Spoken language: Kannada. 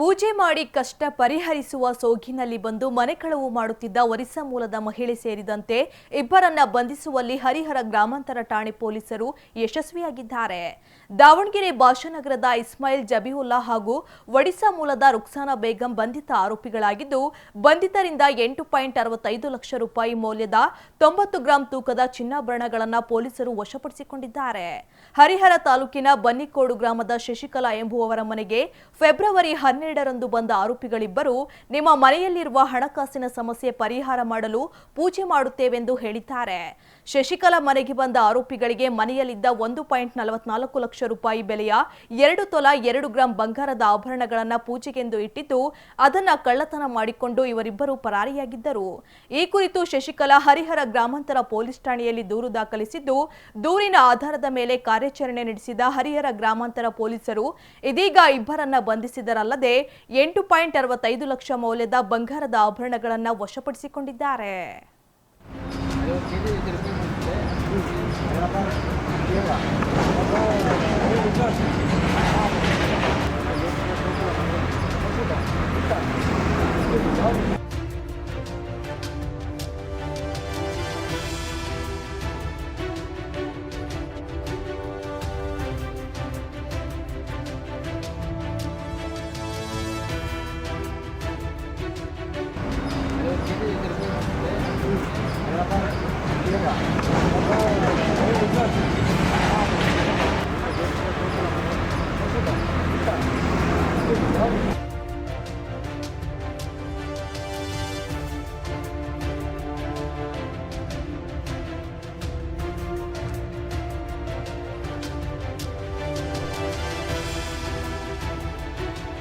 ಪೂಜೆ ಮಾಡಿ ಕಷ್ಟ ಪರಿಹರಿಸುವ ಸೋಗಿನಲ್ಲಿ ಬಂದು ಮನೆ ಕಳವು ಮಾಡುತ್ತಿದ್ದ ಒರಿಸ್ಸಾ ಮೂಲದ ಮಹಿಳೆ ಸೇರಿದಂತೆ ಇಬ್ಬರನ್ನ ಬಂಧಿಸುವಲ್ಲಿ ಹರಿಹರ ಗ್ರಾಮಾಂತರ ಠಾಣೆ ಪೊಲೀಸರು ಯಶಸ್ವಿಯಾಗಿದ್ದಾರೆ. ದಾವಣಗೆರೆ ಭಾಷಾನಗರದ ಇಸ್ಮಾಯಿಲ್ ಜಬೀವುಲ್ಲಾ ಹಾಗೂ ಒಡಿಶಾ ಮೂಲದ ರುಕ್ಸಾನಾ ಬೇಗಂ ಬಂಧಿತ ಆರೋಪಿಗಳಾಗಿದ್ದು, ಬಂಧಿತರಿಂದ 8.65 ಲಕ್ಷ ರೂಪಾಯಿ ಮೌಲ್ಯದ 90 ಗ್ರಾಂ ತೂಕದ ಚಿನ್ನಾಭರಣಗಳನ್ನು ಪೊಲೀಸರು ವಶಪಡಿಸಿಕೊಂಡಿದ್ದಾರೆ. ಹರಿಹರ ತಾಲೂಕಿನ ಬನ್ನಿಕೋಡು ಗ್ರಾಮದ ಶಶಿಕಲಾ ಎಂಬುವವರ ಮನೆಗೆ ಫೆಬ್ರವರಿ 12ರಂದು ಬಂದ ಆರೋಪಿಗಳಿಬ್ಬರು ನಿಮ್ಮ ಮನೆಯಲ್ಲಿರುವ ಹಣಕಾಸಿನ ಸಮಸ್ಯೆ ಪರಿಹಾರ ಮಾಡಲು ಪೂಜೆ ಮಾಡುತ್ತೇವೆಂದು ಹೇಳಿದ್ದಾರೆ. ಶಶಿಕಲಾ ಮನೆಗೆ ಬಂದ ಆರೋಪಿಗಳಿಗೆ ಮನೆಯಲ್ಲಿದ್ದ 1.44 ಲಕ್ಷ ರೂಪಾಯಿ ಬೆಲೆಯ 2 ತೊಲ 2 ಗ್ರಾಂ ಬಂಗಾರದ ಆಭರಣಗಳನ್ನು ಪೂಜೆಗೆಂದು ಇಟ್ಟಿದ್ದು, ಅದನ್ನ ಕಳ್ಳತನ ಮಾಡಿಕೊಂಡು ಇವರಿಬ್ಬರು ಪರಾರಿಯಾಗಿದ್ದರು. ಈ ಕುರಿತು ಶಶಿಕಲಾ ಹರಿಹರ ಗ್ರಾಮಾಂತರ ಪೊಲೀಸ್ ಠಾಣೆಯಲ್ಲಿ ದೂರು ದಾಖಲಿಸಿದ್ದು, ದೂರಿನ ಆಧಾರದ ಮೇಲೆ ಕಾರ್ಯಾಚರಣೆ ನಡೆಸಿದ ಹರಿಹರ ಗ್ರಾಮಾಂತರ ಪೊಲೀಸರು ಇದೀಗ ಇಬ್ಬರನ್ನ ಬಂಧಿಸಿದರಲ್ಲದೆ 8.65 ಲಕ್ಷ ಮೌಲ್ಯದ ಬಂಗಾರದ ಆಭರಣಗಳನ್ನು ವಶಪಡಿಸಿಕೊಂಡಿದ್ದಾರೆ. Thank you.